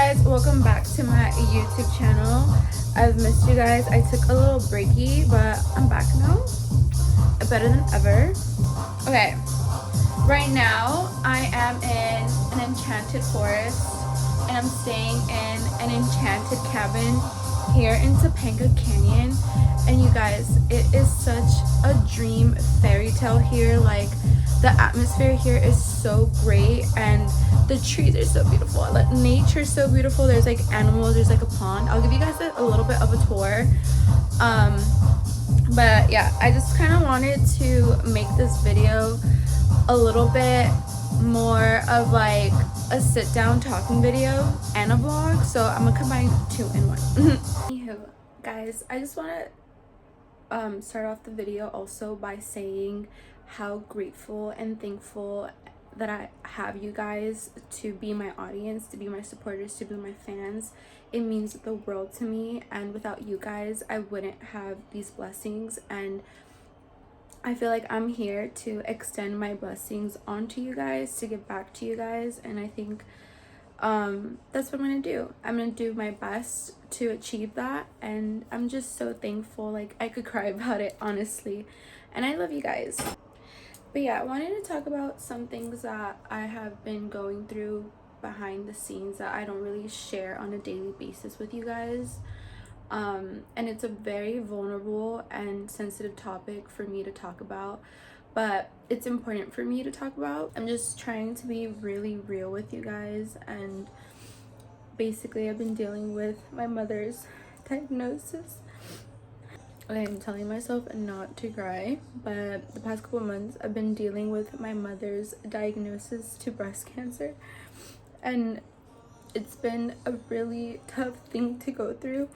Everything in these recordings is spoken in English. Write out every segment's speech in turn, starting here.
guys, welcome back to my YouTube channel. I've missed you guys. I took a little breaky, but I'm back now. Better than ever. Okay, right now I am in an enchanted forest and I'm staying in an enchanted cabin here in Topanga Canyon. And you guys, it is such a dream fairy tale here. Like, the atmosphere here is so great and the trees are so beautiful. Like, nature is so beautiful. There's like animals, there's like a pond. I'll give you guys a little bit of a tour. But yeah, I just kind of wanted to make this video a little bit more of like a sit down talking video and a vlog, so I'm gonna combine two in one. Anywho, guys, I just want to start off the video also by saying how grateful and thankful that I have you guys to be my audience, to be my supporters, to be my fans. It means the world to me, and without you guys I wouldn't have these blessings, and I feel like I'm here to extend my blessings onto you guys, to give back to you guys, and I think that's what I'm gonna do. I'm gonna do my best to achieve that, and I'm just so thankful. Like, I could cry about it, honestly, and I love you guys. But yeah, I wanted to talk about some things that I have been going through behind the scenes that I don't really share on a daily basis with you guys. And it's a very vulnerable and sensitive topic for me to talk about, but it's important for me to talk about. I'm just trying to be really real with you guys, and basically I've been dealing with my mother's diagnosis. I'm telling myself not to cry, but the past couple months I've been dealing with my mother's diagnosis to breast cancer, and it's been a really tough thing to go through.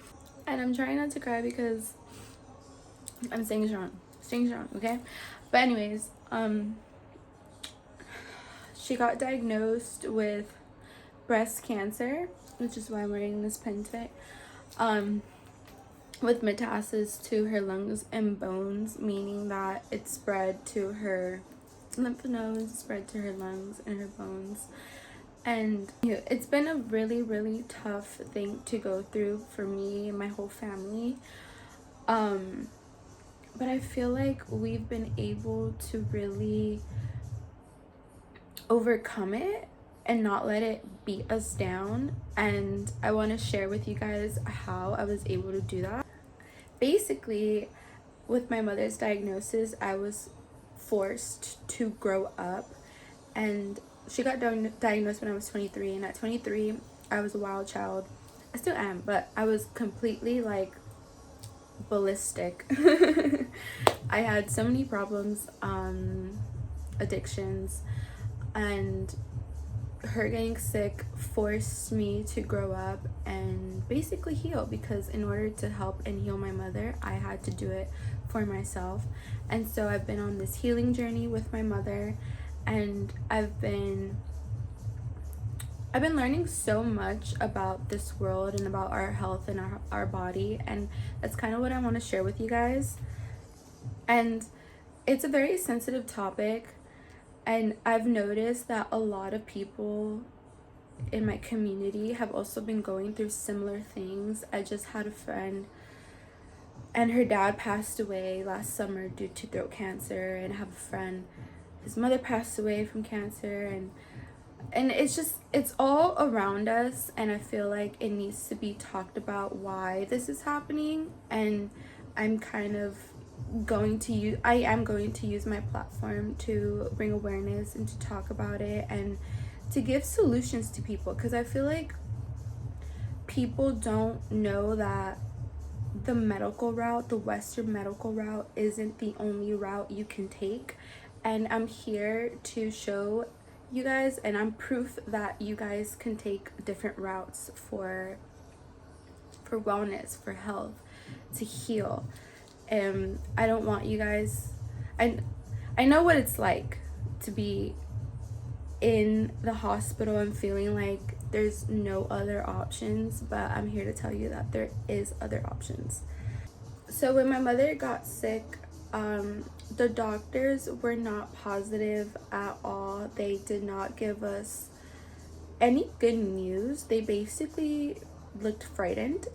And I'm trying not to cry because I'm staying strong, okay? But anyways, she got diagnosed with breast cancer, which is why I'm wearing this pin today, with metastasis to her lungs and bones, meaning that it spread to her lymph nodes, spread to her lungs and her bones. And it's been a really tough thing to go through for me and my whole family, but I feel like we've been able to really overcome it and not let it beat us down, and I want to share with you guys how I was able to do that. Basically, with my mother's diagnosis, I was forced to grow up, and she got diagnosed when I was 23, and at 23 I was a wild child. I still am, but I was completely like ballistic. I had so many problems, addictions, and her getting sick forced me to grow up and basically heal, because in order to help and heal my mother, I had to do it for myself. And so I've been on this healing journey with my mother, and I've been learning so much about this world and about our health and our body, and that's kind of what I want to share with you guys. And it's a very sensitive topic, and I've noticed that a lot of people in my community have also been going through similar things. I just had a friend, and her dad passed away last summer due to throat cancer, and I have a friend, his mother passed away from cancer, and it's all around us, and I feel like it needs to be talked about why this is happening. And I am going to use my platform to bring awareness and to talk about it and to give solutions to people, because I feel like people don't know that the medical route, the Western medical route, isn't the only route you can take. And I'm here to show you guys, and I'm proof that you guys can take different routes for wellness, for health, to heal. I don't want you guys, I know what it's like to be in the hospital and feeling like there's no other options, but I'm here to tell you that there is other options. So when my mother got sick, the doctors were not positive at all. They did not give us any good news, they basically looked frightened,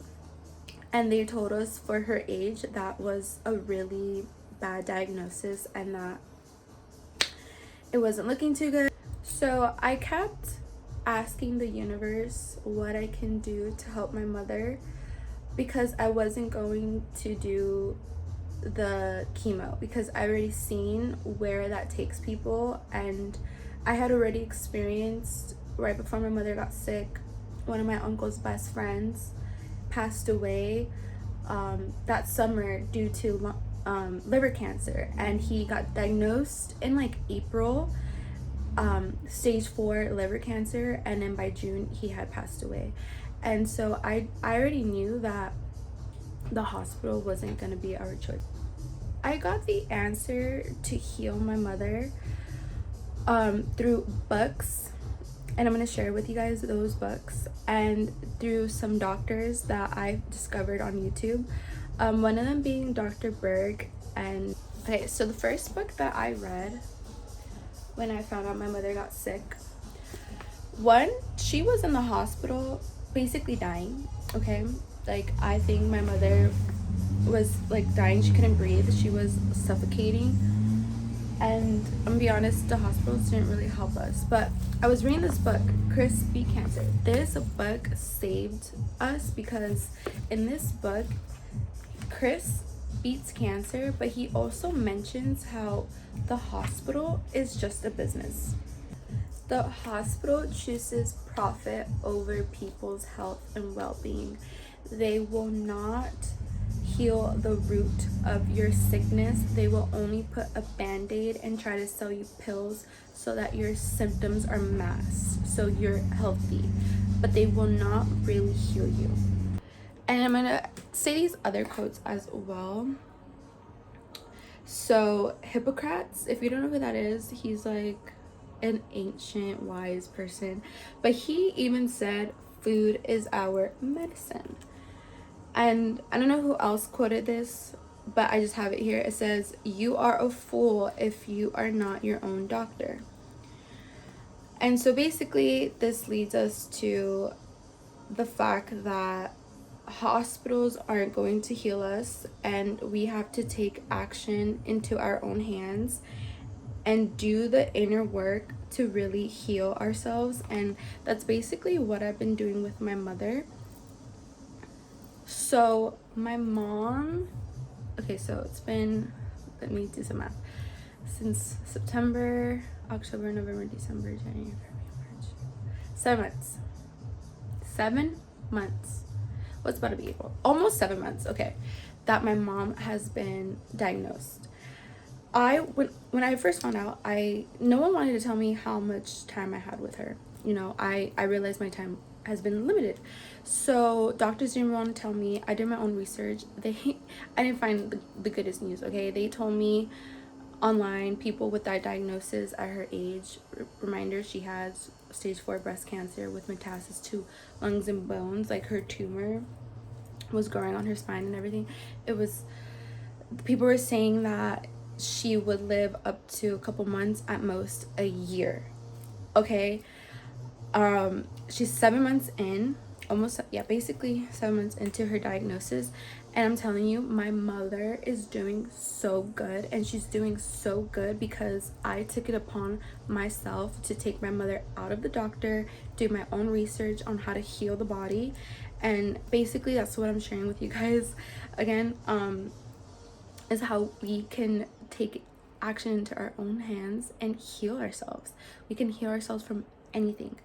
and they told us for her age that was a really bad diagnosis and that it wasn't looking too good. So I kept asking the universe what I can do to help my mother, because I wasn't going to do the chemo because I already seen where that takes people, and I had already experienced right before my mother got sick, one of my uncle's best friends passed away that summer due to liver cancer, and he got diagnosed in like April, stage 4 liver cancer, and then by June he had passed away. And so I already knew that the hospital wasn't going to be our choice. I got the answer to heal my mother through books, and I'm going to share with you guys those books, and through some doctors that I discovered on YouTube, one of them being Dr. Berg. And okay, so the first book that I read when I found out my mother got sick, one, she was in the hospital basically dying, okay? Like, I think my mother was like dying. She couldn't breathe, she was suffocating, and I'm gonna be honest, the hospitals didn't really help us. But I was reading this book, Chris Beat Cancer. This book saved us, because in this book Chris beats cancer, but he also mentions how the hospital is just a business. The hospital chooses profit over people's health and well-being. They will not heal the root of your sickness. They will only put a band-aid and try to sell you pills so that your symptoms are masked, so you're healthy, but they will not really heal you. And I'm gonna say these other quotes as well. So Hippocrates, if you don't know who that is, he's like an ancient wise person, but he even said food is our medicine. And I don't know who else quoted this, but I just have it here. It says, "You are a fool if you are not your own doctor." And so basically this leads us to the fact that hospitals aren't going to heal us, and we have to take action into our own hands and do the inner work to really heal ourselves. And that's basically what I've been doing with my mother. So my mom, okay, so it's been, let me do some math, since September, October, November, December, January, February, March, 7 months. 7 months. What's about to be April? Almost 7 months, okay, that my mom has been diagnosed. When I first found out, no one wanted to tell me how much time I had with her. You know, I realized my time has been limited, so doctors didn't want to tell me. I did my own research. I didn't find the goodest news, okay? They told me online, people with that diagnosis at her age, reminder, she has stage 4 breast cancer with metastasis to lungs and bones, like her tumor was growing on her spine and everything. People were saying that she would live up to a couple months, at most a year, okay? She's 7 months in, almost, yeah, basically 7 months into her diagnosis, and I'm telling you, my mother is doing so good, and she's doing so good because I took it upon myself to take my mother out of the doctor, do my own research on how to heal the body, and basically that's what I'm sharing with you guys again, is how we can take action into our own hands and heal ourselves. We can heal ourselves from anything,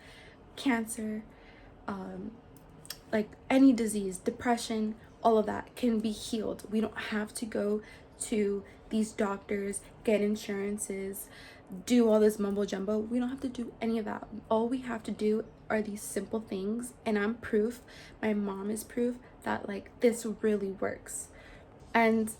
cancer, like any disease, depression, all of that can be healed. We don't have to go to these doctors, get insurances, do all this mumbo jumbo. We don't have to do any of that. All we have to do are these simple things, and I'm proof, my mom is proof that like this really works. And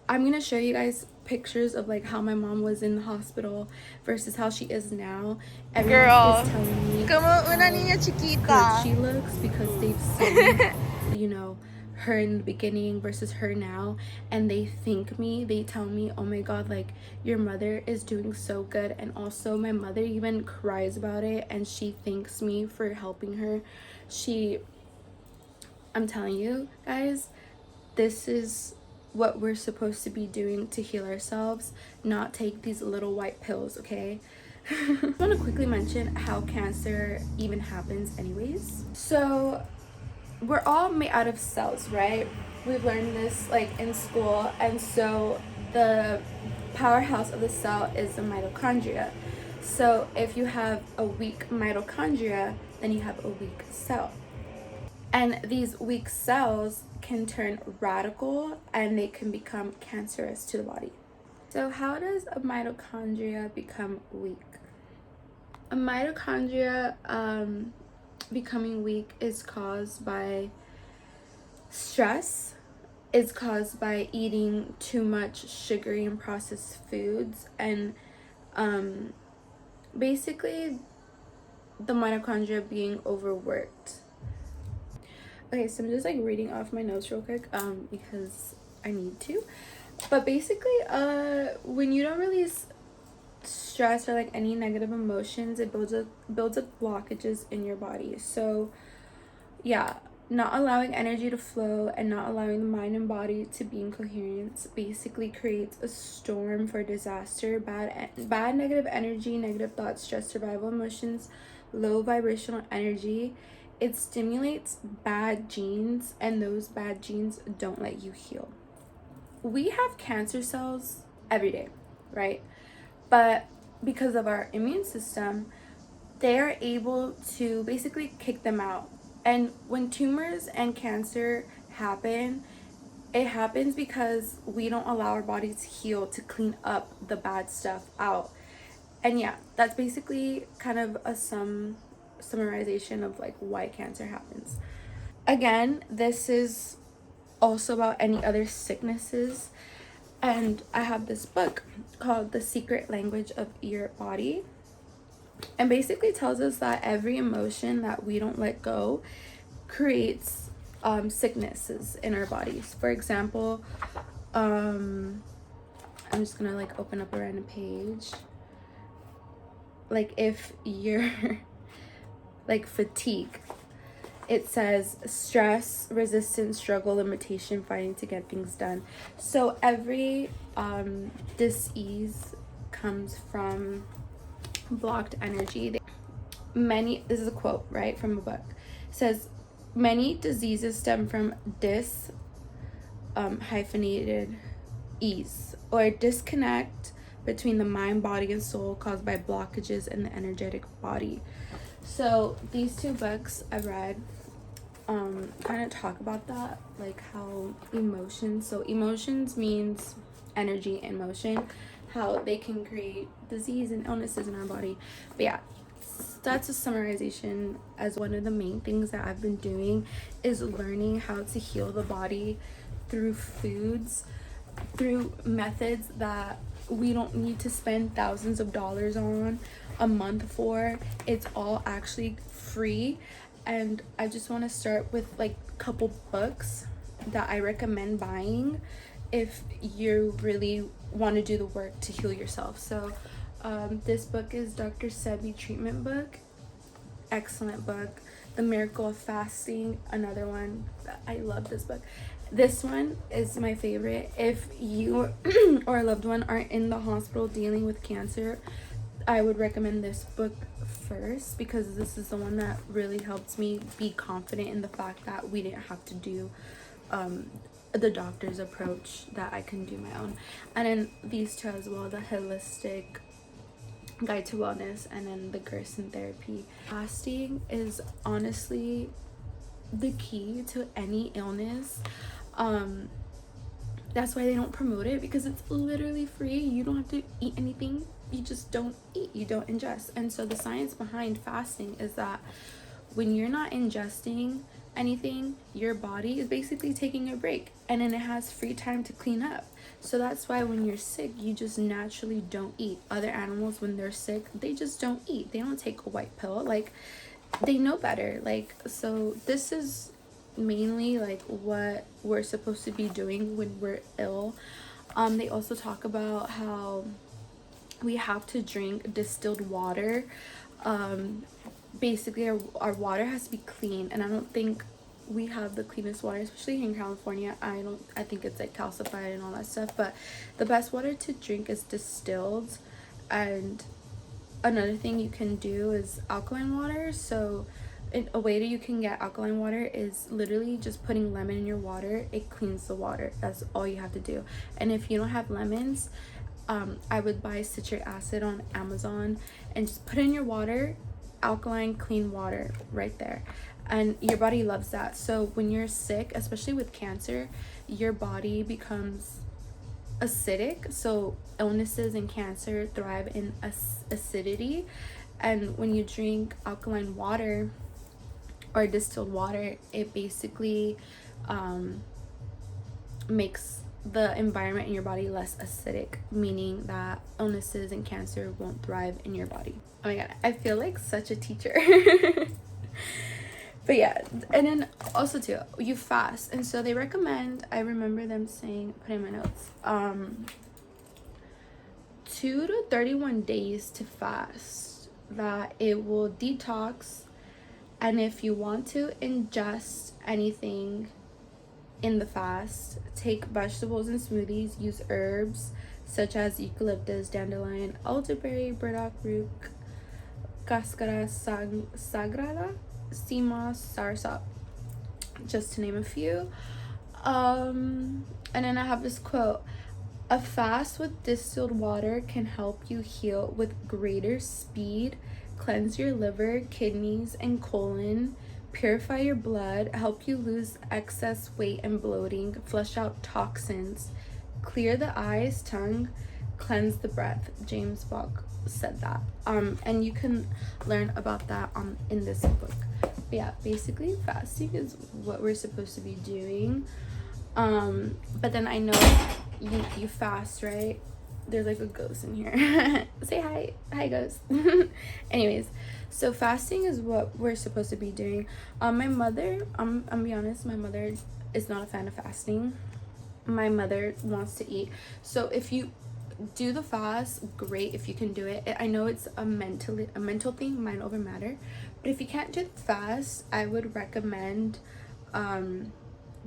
I'm gonna show you guys pictures of like how my mom was in the hospital versus how she is now. Everyone is telling me how good she looks because they've seen, you know, her in the beginning versus her now, and they tell me, oh my god, like, your mother is doing so good. And also my mother even cries about it, and she thanks me for helping her. I'm telling you guys, this is what we're supposed to be doing to heal ourselves, not take these little white pills, okay? I want to quickly mention how cancer even happens anyways. So we're all made out of cells, right? We've learned this like in school. And so the powerhouse of the cell is the mitochondria. So if you have a weak mitochondria, then you have a weak cell. And these weak cells can turn radical, and they can become cancerous to the body. So how does a mitochondria become weak? A mitochondria becoming weak is caused by stress, is caused by eating too much sugary and processed foods, and basically the mitochondria being overworked. Okay, so I'm just like reading off my notes real quick because I need to. But basically when you don't release stress or like any negative emotions, it builds up blockages in your body. So yeah, not allowing energy to flow and not allowing the mind and body to be in coherence basically creates a storm for disaster. Bad negative energy, negative thoughts, stress, survival emotions, low vibrational energy. It stimulates bad genes, and those bad genes don't let you heal. We have cancer cells every day, right? But because of our immune system, they are able to basically kick them out. And when tumors and cancer happen, it happens because we don't allow our body to heal, to clean up the bad stuff out. And yeah, that's basically kind of a summarization of like why cancer happens. Again, this is also about any other sicknesses, and I have this book called The Secret Language of Your Body, and basically tells us that every emotion that we don't let go creates sicknesses in our bodies. For example, I'm just gonna like open up a random page. Like if you're like fatigue, it says stress, resistance, struggle, limitation, fighting to get things done. So every dis-ease comes from blocked energy. This is a quote right from a book. It says many diseases stem from hyphenated ease, or disconnect between the mind, body, and soul caused by blockages in the energetic body. So these two books I read kind of talk about that, like how emotions means energy and motion, how they can create disease and illnesses in our body. But yeah, that's a summarization. As one of the main things that I've been doing is learning how to heal the body through foods, through methods that we don't need to spend thousands of dollars on a month for. It's all actually free. And I just want to start with like a couple books that I recommend buying if you really want to do the work to heal yourself. So this book is Dr. Sebi treatment book. Excellent book. The Miracle of Fasting, another one. I love this book. This one is my favorite. If you or a loved one are in the hospital dealing with cancer, I would recommend this book first, because this is the one that really helped me be confident in the fact that we didn't have to do the doctor's approach, that I can do my own. And then these two as well, the Holistic Guide to Wellness, and then the Gerbson therapy. Fasting is honestly the key to any illness. That's why they don't promote it, because it's literally free. You don't have to eat anything. You just don't eat, you don't ingest. And so the science behind fasting is that when you're not ingesting anything, your body is basically taking a break, and then it has free time to clean up. So that's why when you're sick, you just naturally don't eat. Other animals, when they're sick, they just don't eat. They don't take a white pill. Like, they know better. Like, so this is mainly like what we're supposed to be doing when we're ill. They also talk about how we have to drink distilled water. Basically our water has to be clean, and I don't think we have the cleanest water, especially here in California. I think it's like calcified and all that stuff, but the best water to drink is distilled. And another thing you can do is alkaline water. So a way that you can get alkaline water is literally just putting lemon in your water. It cleans the water. That's all you have to do. And if you don't have lemons, I would buy citric acid on Amazon and just put it in your water. Alkaline, clean water right there, and your body loves that. So when you're sick, especially with cancer, your body becomes acidic. So illnesses and cancer thrive in acidity, and when you drink alkaline water or distilled water, it basically makes the environment in your body less acidic, meaning that illnesses and cancer won't thrive in your body. Oh my god, I feel like such a teacher. But yeah, and then also too, you fast. And so they recommend, I remember them saying, put in my notes, 2 to 31 days to fast, that it will detox. And if you want to ingest anything in the fast, take vegetables and smoothies, use herbs such as eucalyptus, dandelion, elderberry, burdock root, cascara sagrada, sea moss, soursop, just to name a few. And then I have this quote: a fast with distilled water can help you heal with greater speed, cleanse your liver, kidneys, and colon, purify your blood, help you lose excess weight and bloating, flush out toxins, clear the eyes, tongue, cleanse the breath. James Bach said that. And you can learn about that in this book. But yeah, basically fasting is what we're supposed to be doing. But then I know you fast, right? There's like a ghost in here. Say hi ghost. Anyways, so fasting is what we're supposed to be doing. My mother, I'm be honest, my mother is not a fan of fasting. My mother wants to eat. So if you do the fast, great if you can do it. I know it's a mental thing, mind over matter. But if you can't do the fast, I would recommend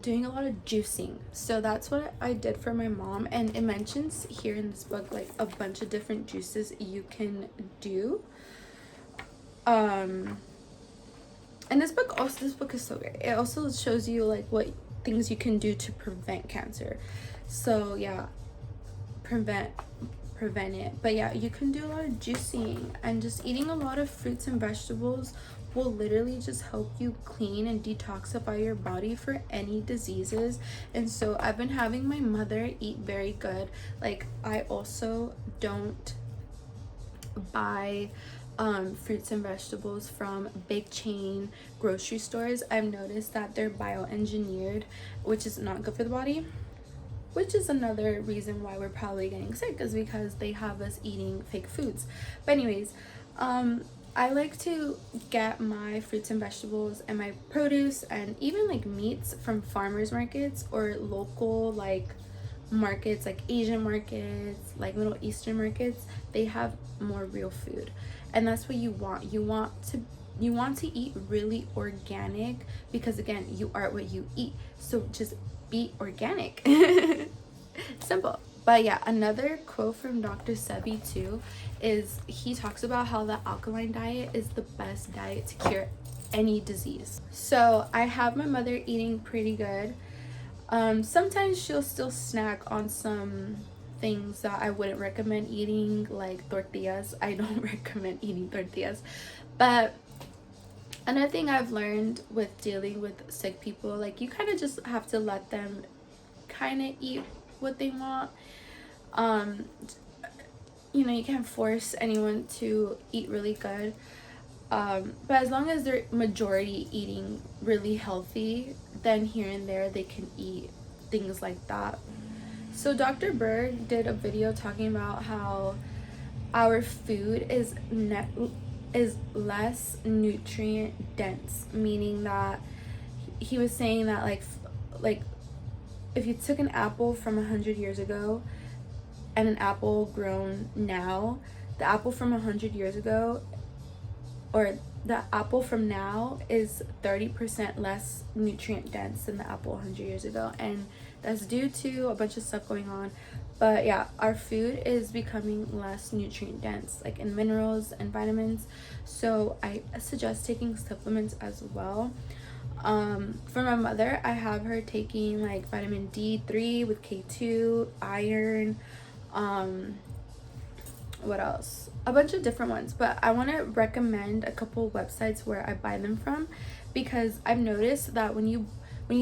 doing a lot of juicing. So that's what I did for my mom, and it mentions here in this book like a bunch of different juices you can do. And this book is so great. It also shows you like what things you can do to prevent cancer. So yeah, prevent it. But yeah, you can do a lot of juicing, and just eating a lot of fruits and vegetables will literally just help you clean and detoxify your body for any diseases. And so I've been having my mother eat very good. Like, I also don't buy fruits and vegetables from big chain grocery stores. I've noticed that they're bioengineered, which is not good for the body, which is another reason why we're probably getting sick, is because they have us eating fake foods. But anyways, I like to get my fruits and vegetables and my produce and even like meats from farmers markets or local like markets, like Asian markets, like Middle Eastern markets. They have more real food, and that's what you want. You want to eat really organic, because again, you are what you eat. So just be organic. Simple. But yeah, another quote from Dr. Sebi too is he talks about how the alkaline diet is the best diet to cure any disease. So I have my mother eating pretty good. Sometimes she'll still snack on some things that I wouldn't recommend eating, like tortillas. I don't recommend eating tortillas. But another thing I've learned with dealing with sick people, like, you kind of just have to let them kind of eat what they want. You know, you can't force anyone to eat really good. But as long as they're majority eating really healthy, then here and there they can eat things like that. So Dr. Berg did a video talking about how our food is less nutrient dense, meaning that he was saying that like if you took an apple from 100 years ago and an apple grown now, the apple from 100 years ago, or the apple from now, is 30% less nutrient dense than the apple 100 years ago, and that's due to a bunch of stuff going on. But yeah, our food is becoming less nutrient dense, like in minerals and vitamins, so I suggest taking supplements as well. For my mother, I have her taking like vitamin D3 with K2, iron, what else, a bunch of different ones, but I want to recommend a couple websites where I buy them from, because I've noticed that when you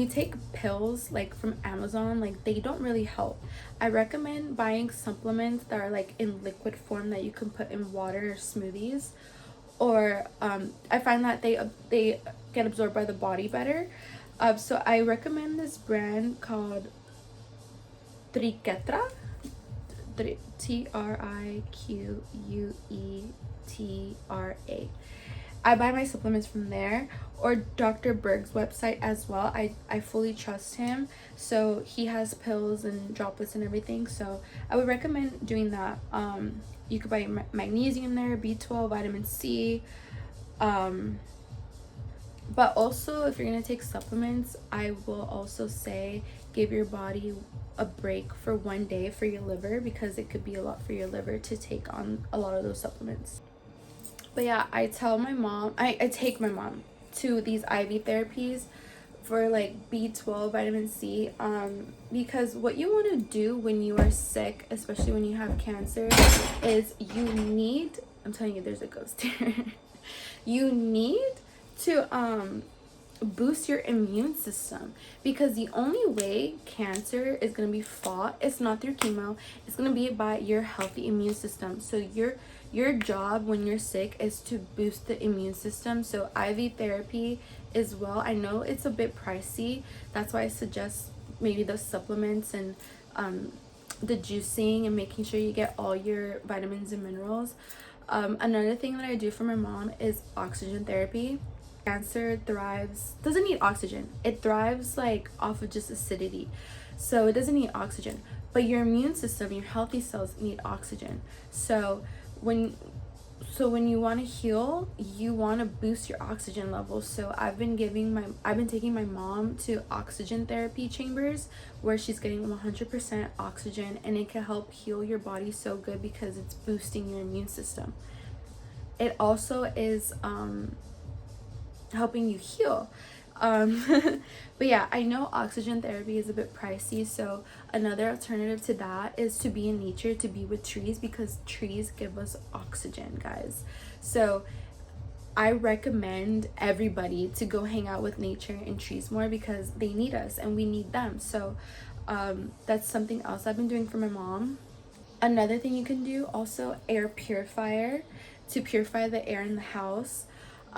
take pills like from Amazon, like they don't really help. I recommend buying supplements that are like in liquid form that you can put in water or smoothies, or I find that they get absorbed by the body better. So I recommend this brand called Triquetra, Triquetra. I buy my supplements from there, or Dr. Berg's website as well. I fully trust him, so he has pills and droplets and everything, so I would recommend doing that. You could buy magnesium there, B12, vitamin C, but also if you're gonna take supplements, I will also say give your body a break for one day for your liver, because it could be a lot for your liver to take on a lot of those supplements. But yeah, I tell my mom, I take my mom to these IV therapies for like B12, vitamin C, because what you want to do when you are sick, especially when you have cancer, is you need, I'm telling you, there's a ghost here. You need to boost your immune system, because the only way cancer is going to be fought is not through chemo, it's going to be by your healthy immune system. So your job when you're sick is to boost the immune system. So IV therapy as well, I know it's a bit pricey, that's why I suggest maybe the supplements and the juicing and making sure you get all your vitamins and minerals. Another thing that I do for my mom is oxygen therapy. Cancer doesn't need oxygen, it thrives like off of just acidity, so it doesn't need oxygen, but your immune system, your healthy cells need oxygen. So when you want to heal, you want to boost your oxygen levels. So I've been taking my mom to oxygen therapy chambers where she's getting 100% oxygen, and it can help heal your body so good because it's boosting your immune system. It also is helping you heal. But yeah, I know oxygen therapy is a bit pricey, so another alternative to that is to be in nature, to be with trees, because trees give us oxygen, guys. So I recommend everybody to go hang out with nature and trees more, because they need us and we need them. So that's something else I've been doing for my mom. Another thing you can do, also air purifier, to purify the air in the house.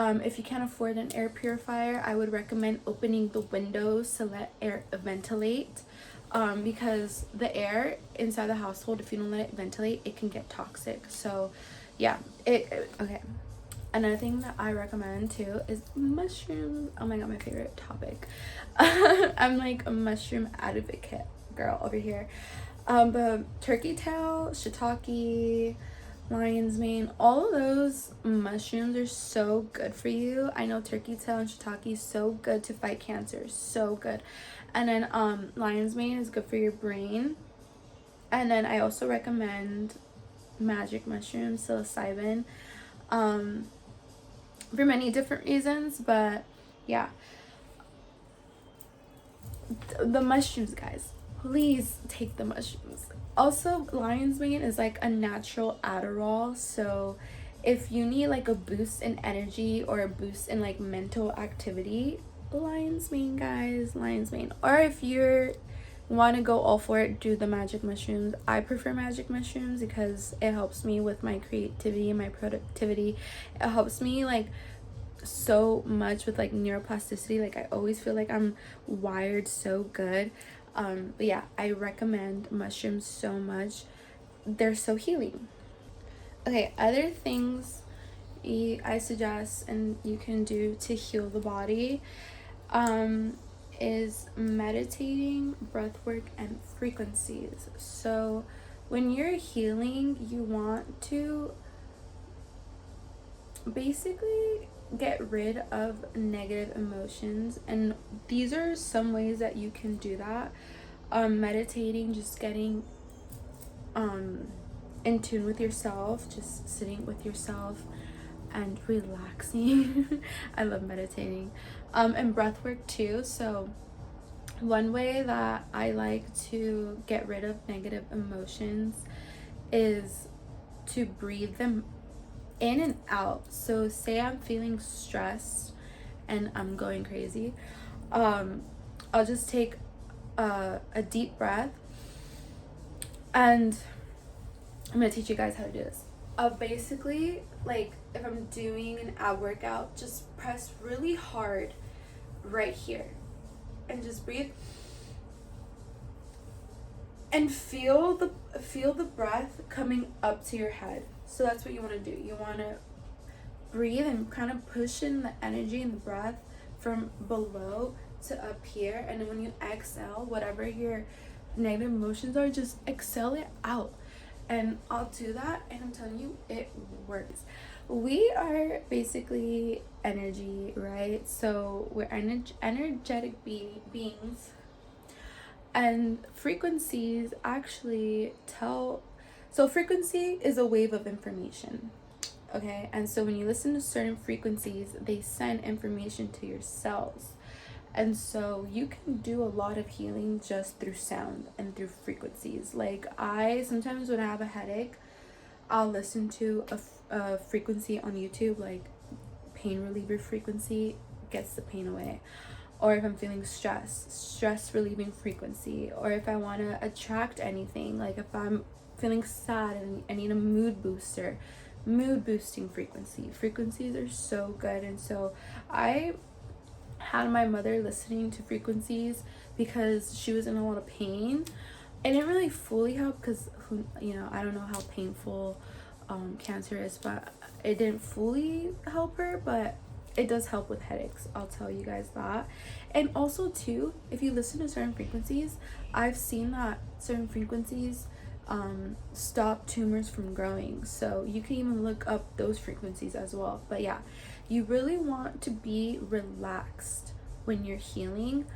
If you can't afford an air purifier, I would recommend opening the windows to let air ventilate, because the air inside the household, if you don't let it ventilate, it can get toxic. So yeah, okay. Another thing that I recommend too is mushrooms. Oh my god, my favorite topic. I'm like a mushroom advocate girl over here. But turkey tail, shiitake, lion's mane, all of those mushrooms are so good for you. I know turkey tail and shiitake is so good to fight cancer, so good. And then lion's mane is good for your brain. And then I also recommend magic mushrooms, psilocybin, for many different reasons. But yeah, the mushrooms, guys, please take the mushrooms. Also, lion's mane is like a natural Adderall, so if you need like a boost in energy or a boost in like mental activity, lion's mane, guys, lion's mane. Or if you want to go all for it, do the magic mushrooms. I prefer magic mushrooms because it helps me with my creativity and my productivity. It helps me like so much with like neuroplasticity. Like I always feel like I'm wired so good. But yeah, I recommend mushrooms so much. They're so healing. Okay, other things I suggest and you can do to heal the body. is meditating, breath work, and frequencies. So when you're healing, you want to basically get rid of negative emotions, and these are some ways that you can do that. Meditating, just getting in tune with yourself, just sitting with yourself and relaxing. I love meditating. And breath work too. So one way that I like to get rid of negative emotions is to breathe them in and out. So say I'm feeling stressed and I'm going crazy, I'll just take a deep breath, and I'm gonna teach you guys how to do this. Basically, like if I'm doing an ab workout, just press really hard right here and just breathe and feel the breath coming up to your head. So that's what you want to do. You want to breathe and kind of push in the energy and the breath from below to up here, and then when you exhale, whatever your negative emotions are, just exhale it out. And I'll do that, and I'm telling you, it works. We are basically energy, right? So we're energetic beings, and frequencies actually tell. So frequency is a wave of information, okay? And so when you listen to certain frequencies, they send information to your cells. And so you can do a lot of healing just through sound and through frequencies. Like I sometimes when I have a headache, I'll listen to a frequency on YouTube, like pain reliever frequency, gets the pain away. Or if I'm feeling stress relieving frequency. Or if I want to attract anything, like if I'm feeling sad and I need a mood booster, mood boosting frequency. Frequencies are so good. And so I had my mother listening to frequencies because she was in a lot of pain. It didn't really fully help because I don't know how painful cancer is, but it didn't fully help her, but it does help with headaches. I'll tell you guys that. And also too, if you listen to certain frequencies, I've seen that certain frequencies stop tumors from growing. So you can even look up those frequencies as well. But yeah, you really want to be relaxed when you're healing,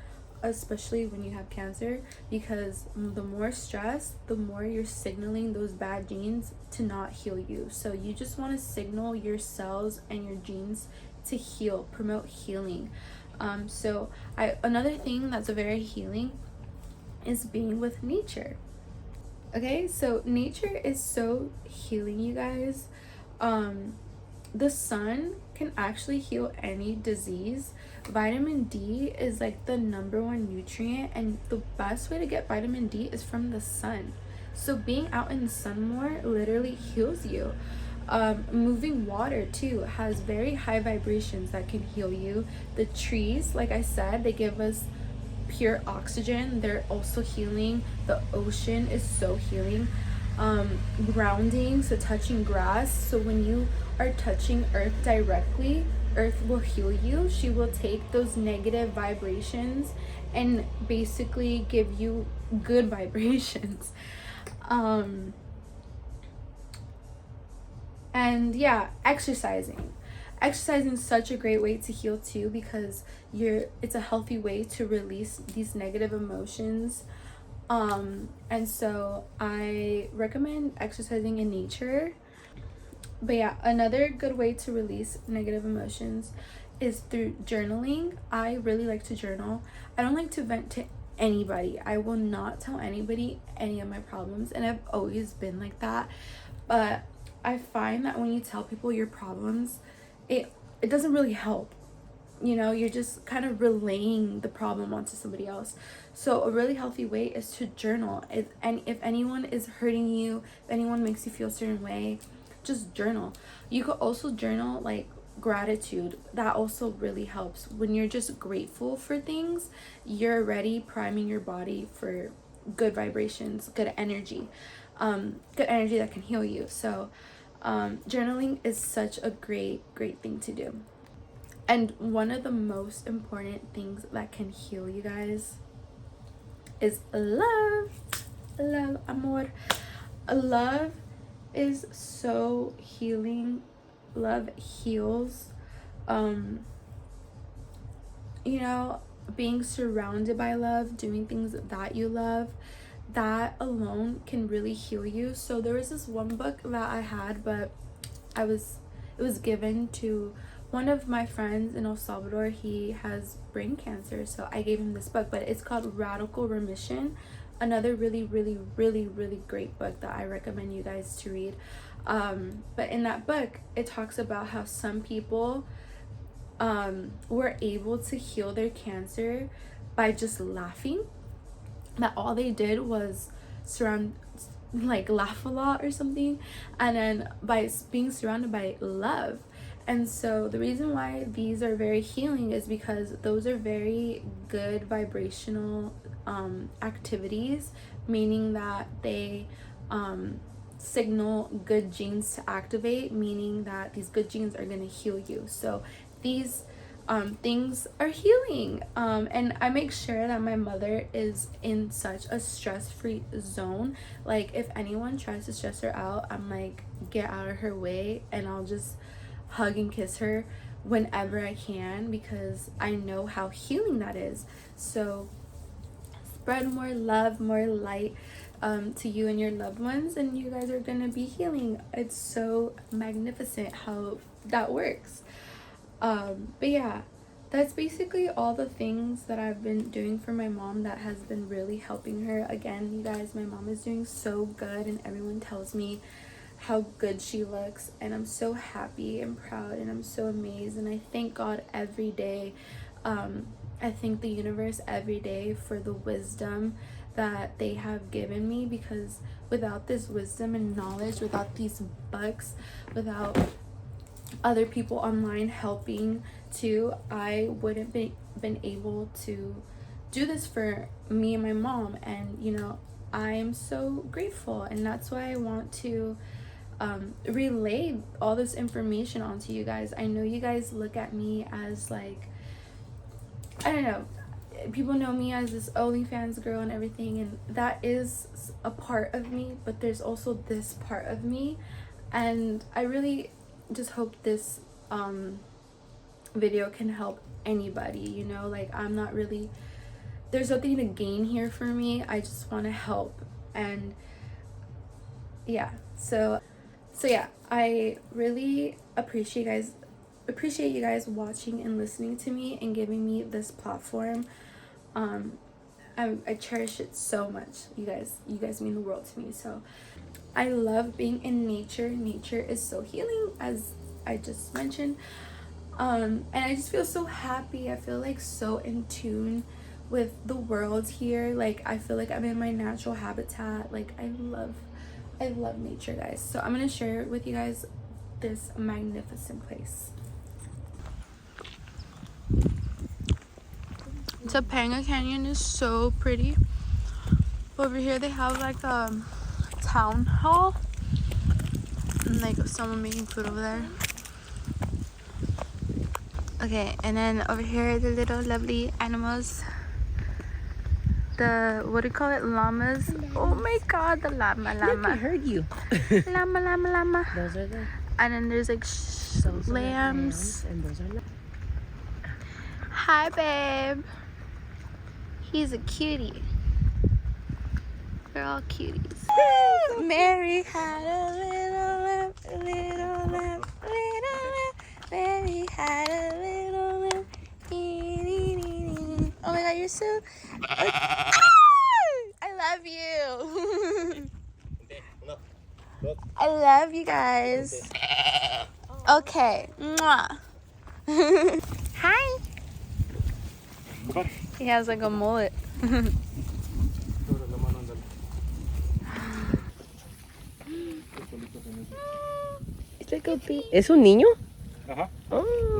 especially when you have cancer, because the more stress, the more you're signaling those bad genes to not heal you. So you just want to signal your cells and your genes to heal, promote healing. So another thing that's very healing is being with nature. Okay, so nature is so healing, you guys. The sun can actually heal any disease. Vitamin D is like the #1 nutrient, and the best way to get vitamin D is from the sun. So being out in the sun more literally heals you. Moving water too has very high vibrations that can heal you. The trees, like I said, they give us pure oxygen. They're also healing. The ocean is so healing. Grounding, so touching grass. So when you are touching earth directly, earth will heal you. She will take those negative vibrations and basically give you good vibrations. And yeah, exercising is such a great way to heal too, because it's a healthy way to release these negative emotions. And so I recommend exercising in nature. But yeah, another good way to release negative emotions is through journaling. I really like to journal. I don't like to vent to anybody. I will not tell anybody any of my problems, and I've always been like that. But I find that when you tell people your problems, it doesn't really help. You're just kind of relaying the problem onto somebody else. So a really healthy way is to journal. If anyone is hurting you, if anyone makes you feel a certain way, just journal. You could also journal like gratitude. That also really helps. When you're just grateful for things, you're already priming your body for good vibrations, good energy that can heal you. So journaling is such a great thing to do. And one of the most important things that can heal you guys is love. Love, amor. Love is so healing. Love heals. You know, being surrounded by love, doing things that you love, that alone can really heal you. So there was this one book that I had, but it was given to one of my friends in El Salvador. He has brain cancer, so I gave him this book, but it's called Radical Remission. Another really great book that I recommend you guys to read. But in that book, it talks about how some people were able to heal their cancer by just laughing. That all they did was laugh a lot or something, and then by being surrounded by love. And so the reason why these are very healing is because those are very good vibrational activities, meaning that they signal good genes to activate, meaning that these good genes are going to heal you. So these things are healing, and I make sure that my mother is in such a stress-free zone. Like, if anyone tries to stress her out, I'm like, get out of her way, and I'll just hug and kiss her whenever I can, because I know how healing that is. So spread more love, more light to you and your loved ones, and you guys are gonna be healing. It's so magnificent how that works. But yeah, that's basically all the things that I've been doing for my mom that has been really helping her. Again, you guys, my mom is doing so good, and everyone tells me how good she looks, and I'm so happy and proud, and I'm so amazed, and I thank God every day. I thank the universe every day for the wisdom that they have given me, because without this wisdom and knowledge, without these books, without other people online helping too, I wouldn't been able to do this for me and my mom. And you know, I am so grateful, and that's why I want to relay all this information onto you guys. I know you guys look at me as like, I don't know, people know me as this OnlyFans girl and everything, and that is a part of me, but there's also this part of me, and I really just hope this video can help anybody. You know, like, I'm not really, there's nothing to gain here for me. I just want to help. And yeah, so yeah, I really appreciate you guys watching and listening to me and giving me this platform. I cherish it so much. You guys mean the world to me. So I love being in nature. Nature is so healing, as I just mentioned. And I just feel so happy. I feel like so in tune with the world here. Like, I feel like I'm in my natural habitat. Like, I love nature, guys. So I'm gonna share with you guys this magnificent place. Topanga Canyon is so pretty. Over here they have like a town hall, and like someone making food over there. Okay, and then over here the little lovely animals, the, what do you call it, llamas. Oh my god, the llama. I heard you. llama. Those are the. And then there's like lambs. And those are. Hi, babe. He's a cutie. They're all cuties. Mary had a little lamb, little lamb, little lamb. Mary had a little lamb. Oh my god, you're so. I love you. I love you guys. Okay. Mwah. Hi. He has like a mullet. It's like a bee. ¿Es un niño? Ajá. Oh.